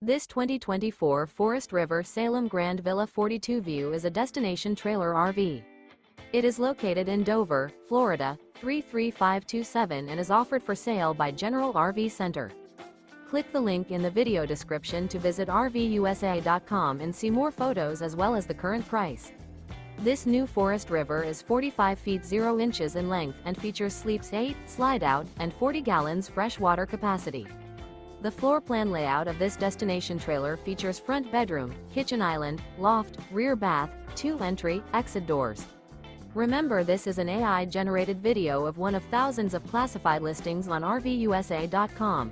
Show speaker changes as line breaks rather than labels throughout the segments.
This 2024 Forest River Salem Grand Villa 42 View is a destination trailer RV. It is located in Dover, Florida, 33527 and is offered for sale by General RV Center. Click the link in the video description to visit RVUSA.com and see more photos as well as the current price. This new Forest River is 45 feet 0 inches in length and features sleeps 8, slide-out, and 40 gallons fresh water capacity. The floor plan layout of this destination trailer features front bedroom, kitchen island, loft, rear bath, 2 entry, exit doors. Remember, this is an AI-generated video of one of thousands of classified listings on RVUSA.com.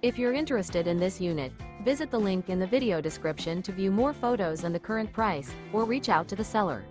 If you're interested in this unit, visit the link in the video description to view more photos and the current price, or reach out to the seller.